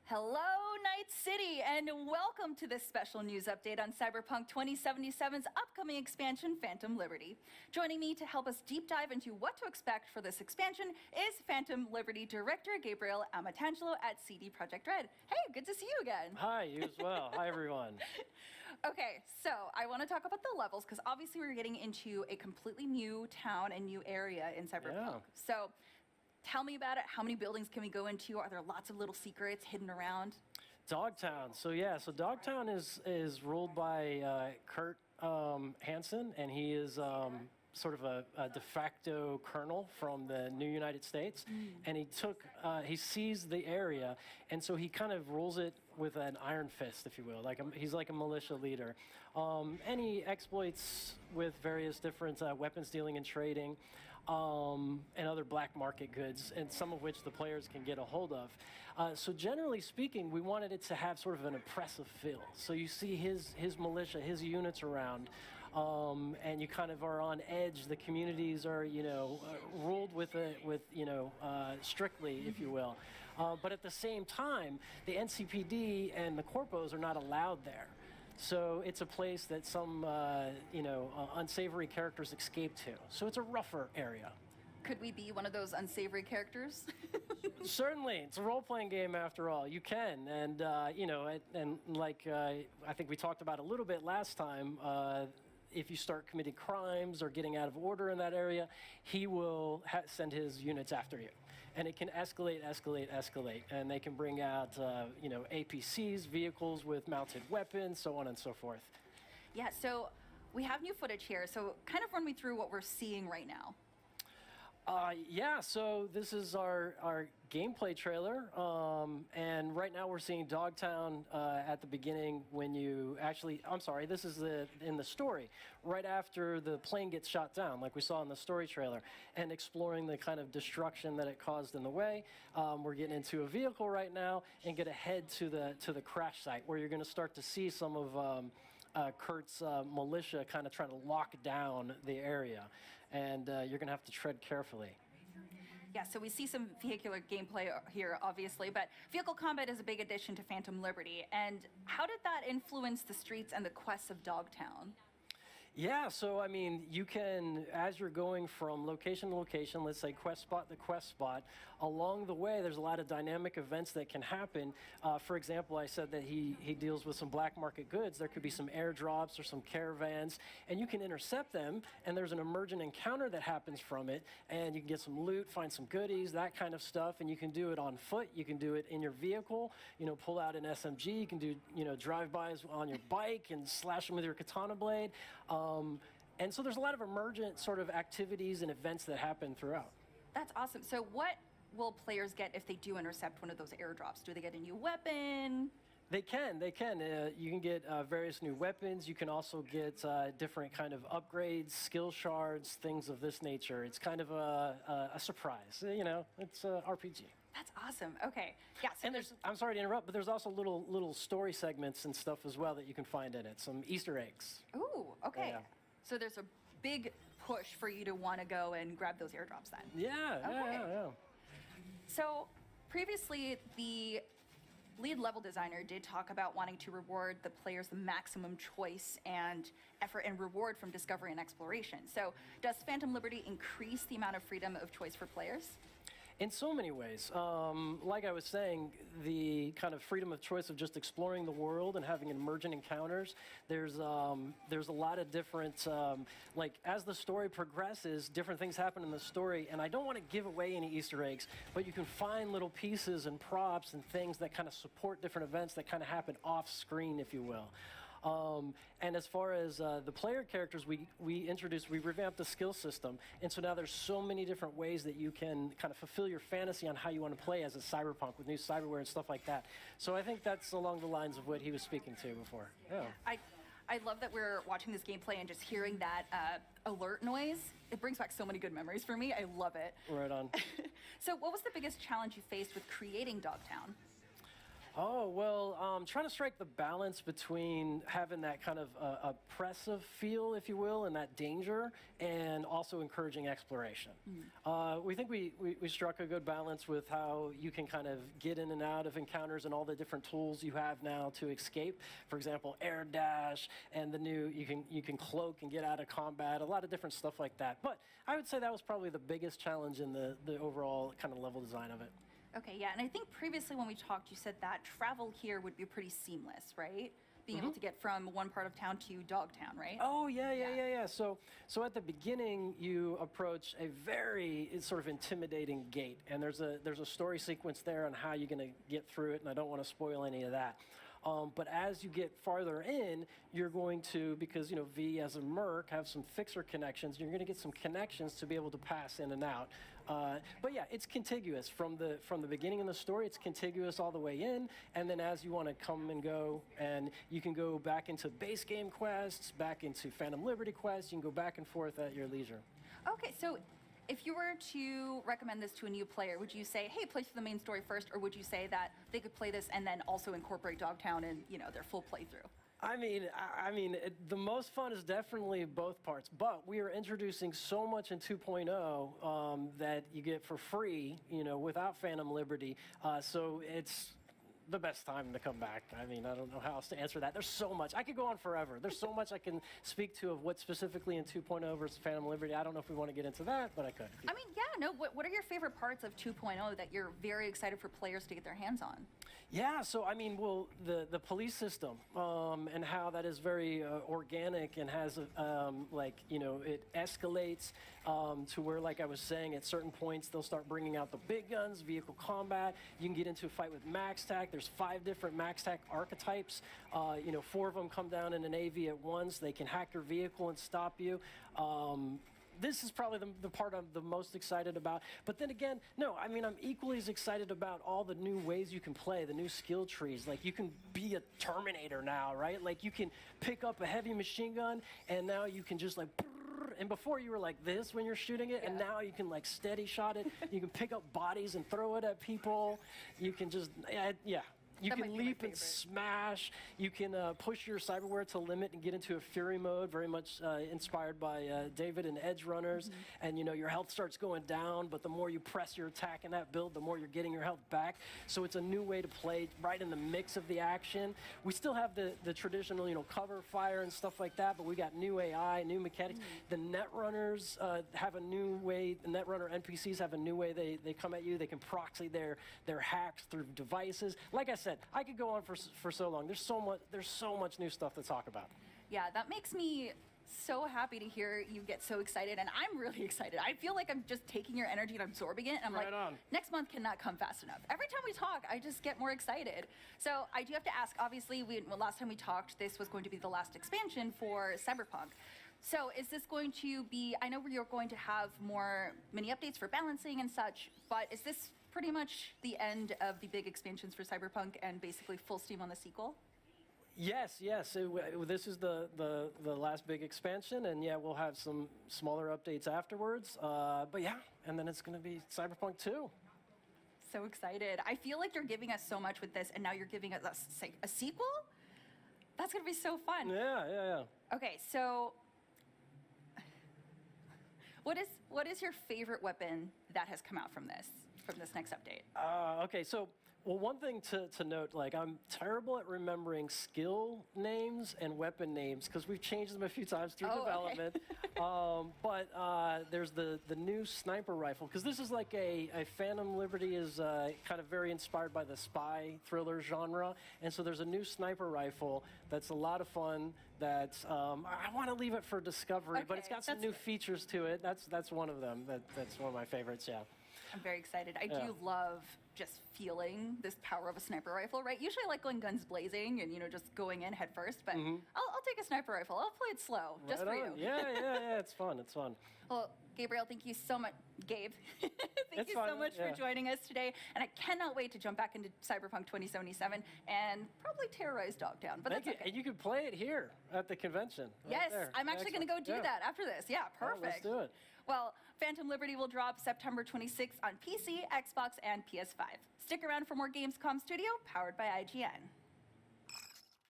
Hello, Night City, and welcome to this special news update on Cyberpunk 2077's upcoming expansion, Phantom Liberty. Joining me to help us deep dive into what to expect for this expansion is Phantom Liberty Director Gabriel Amatangelo at CD Projekt Red. Hey, good to see you again. Hi, you as well. Hi, everyone. Okay, so I want to talk about the levels, because obviously we're getting into a completely new town and new area in Cyberpunk. Yeah. So tell me about it. How many buildings can we go into? Are there lots of little secrets hidden around? Dogtown. So Dogtown is ruled by Kurt Hansen, and he is sort of a de facto colonel from the new United States. And he seized the area, and so he kind of rules it with an iron fist, if you will. He's like a militia leader. And he exploits with various different weapons dealing and trading, and other black market goods, and some of which the players can get a hold of. So generally speaking, we wanted it to have sort of an oppressive feel. So you see his militia, his units around, and you kind of are on edge. The communities are, ruled strictly, if you will. But at the same time, the NCPD and the corpos are not allowed there. So it's a place that some, unsavory characters escape to. So it's a rougher area. Could we be one of those unsavory characters? Certainly, it's a role-playing game after all. You can, and I think we talked about a little bit last time. If you start committing crimes or getting out of order in that area, he will send his units after you. And it can escalate, and they can bring out, APCs, vehicles with mounted weapons, so on and so forth. Yeah, so we have new footage here, so kind of run me through what we're seeing right now. So this is our gameplay trailer, and right now we're seeing Dogtown at the beginning when you actually, this is in the story, right after the plane gets shot down, like we saw in the story trailer, and exploring the kind of destruction that it caused in the way. We're getting into a vehicle right now and gonna head to the crash site, where you're gonna start to see some of Kurt's militia kind of trying to lock down the area, and you're going to have to tread carefully. Yeah, so we see some vehicular gameplay here, obviously, but vehicle combat is a big addition to Phantom Liberty. And how did that influence the streets and the quests of Dogtown? Yeah, so I mean, you can, as you're going from location to location, let's say quest spot to quest spot, along the way there's a lot of dynamic events that can happen. For example, I said that he deals with some black market goods. There could be some airdrops or some caravans, and you can intercept them, and there's an emergent encounter that happens from it, and you can get some loot, find some goodies, that kind of stuff, and you can do it on foot, you can do it in your vehicle, pull out an SMG, you can do, drive-bys on your bike and slash them with your katana blade. And so there's a lot of emergent sort of activities and events that happen throughout. That's awesome. So what will players get if they do intercept one of those airdrops? Do they get a new weapon? They can. You can get various new weapons. You can also get different kind of upgrades, skill shards, things of this nature. It's kind of a surprise. It's a RPG. That's awesome. Okay. Yeah. So and I'm sorry to interrupt, but there's also little story segments and stuff as well that you can find in it. Some Easter eggs. Ooh. Okay. Yeah. So there's a big push for you to want to go and grab those airdrops then. Yeah. So previously, the lead level designer did talk about wanting to reward the players the maximum choice and effort and reward from discovery and exploration. So does Phantom Liberty increase the amount of freedom of choice for players? In so many ways. Like I was saying, the kind of freedom of choice of just exploring the world and having emergent encounters, there's a lot of different, as the story progresses, different things happen in the story, and I don't want to give away any Easter eggs, but you can find little pieces and props and things that kind of support different events that kind of happen off screen, if you will. And as far as the player characters, we revamped the skill system, and so now there's so many different ways that you can kind of fulfill your fantasy on how you want to play as a cyberpunk with new cyberware and stuff like that. So I think that's along the lines of what he was speaking to before. Yeah. I love that we're watching this gameplay and just hearing that alert noise. It brings back so many good memories for me. I love it. Right on. So what was the biggest challenge you faced with creating Dogtown? Oh, well, trying to strike the balance between having that kind of oppressive feel, if you will, and that danger, and also encouraging exploration. We think we struck a good balance with how you can kind of get in and out of encounters and all the different tools you have now to escape. For example, air dash, and the new, you can cloak and get out of combat, a lot of different stuff like that. But I would say that was probably the biggest challenge in the overall kind of level design of it. Okay, yeah, and I think previously when we talked, you said that travel here would be pretty seamless, right? Being able to get from one part of town to Dogtown, right? Oh, yeah. So at the beginning, you approach a very sort of intimidating gate, and there's a story sequence there on how you're going to get through it, and I don't want to spoil any of that. But as you get farther in, you're going to, because V as a merc have some fixer connections, you're going to get some connections to be able to pass in and out. But yeah, it's contiguous from the beginning of the story. It's contiguous all the way in, and then as you want to come and go, and you can go back into base game quests, back into Phantom Liberty quests. You can go back and forth at your leisure. Okay, so if you were to recommend this to a new player, would you say, hey, play through the main story first, or would you say that they could play this and then also incorporate Dogtown in, their full playthrough? I mean, the most fun is definitely both parts, but we are introducing so much in 2.0 that you get for free, without Phantom Liberty. So it's the best time to come back. I mean, I don't know how else to answer that. There's so much. I could go on forever. There's so much I can speak to of what specifically in 2.0 versus Phantom Liberty. I don't know if we want to get into that, but I could. I mean, yeah, no, what are your favorite parts of 2.0 that you're very excited for players to get their hands on? Yeah, so I mean, well, the police system and how that is very organic and has, it escalates to where, like I was saying, at certain points, they'll start bringing out the big guns, vehicle combat. You can get into a fight with Max Tac. There's 5 different Max Tac archetypes. 4 of them come down in an AV at once. They can hack your vehicle and stop you. This is probably the part I'm the most excited about. But then again, no, I mean, I'm equally as excited about all the new ways you can play, the new skill trees. Like, you can be a Terminator now, right? Like, you can pick up a heavy machine gun, and now you can just, like, and before you were like this when you're shooting it, and now you can, like, steady shot it. You can pick up bodies and throw it at people. You can just, yeah. You can leap and smash. You can push your cyberware to limit and get into a fury mode, very much inspired by David and edgerunners. And your health starts going down, but the more you press your attack in that build, the more you're getting your health back. So it's a new way to play right in the mix of the action. We still have the traditional, cover fire and stuff like that, but we got new AI, new mechanics. The netrunners have a new way. The netrunner NPCs have a new way they come at you. They can proxy their hacks through devices. Like I said, I could go on for so long. There's so much new stuff to talk about. Yeah, that makes me so happy to hear you get so excited, and I'm really excited. I feel like I'm just taking your energy and absorbing it, and I'm next month cannot come fast enough. Every time we talk, I just get more excited. So I do have to ask, obviously, last time we talked, this was going to be the last expansion for Cyberpunk. So is this going to be, I know you're going to have more mini updates for balancing and such, but is this pretty much the end of the big expansions for Cyberpunk and basically full steam on the sequel? Yes. This is the last big expansion, and yeah, we'll have some smaller updates afterwards. But yeah, and then it's going to be Cyberpunk 2. So excited. I feel like you're giving us so much with this, and now you're giving us a sequel? That's going to be so fun. Yeah. Okay, so what is your favorite weapon that has come out from this next update? Okay, so, well, one thing to note, like, I'm terrible at remembering skill names and weapon names because we've changed them a few times through development. Okay. But there's the new sniper rifle, because this is like a Phantom Liberty is kind of very inspired by the spy thriller genre, and so there's a new sniper rifle that's a lot of fun. That's I want to leave it for discovery, but it's got some new features to it. That's one of them. That's one of my favorites. Yeah. I'm very excited. I do love just feeling this power of a sniper rifle, right? Usually I like going guns blazing and, just going in head first, but I'll take a sniper rifle. I'll play it slow, just for you. Yeah, it's fun. Well, Gabriel, thank you so much. Gabe, thank you so much for joining us today. And I cannot wait to jump back into Cyberpunk 2077 and probably terrorize Dogtown, but that's okay. And you can play it here at the convention. Yes, I'm actually going to go do that after this. Yeah, perfect. Let's do it. Well, Phantom Liberty will drop September 26th on PC, Xbox, and PS5. Stick around for more Gamescom Studio, powered by IGN.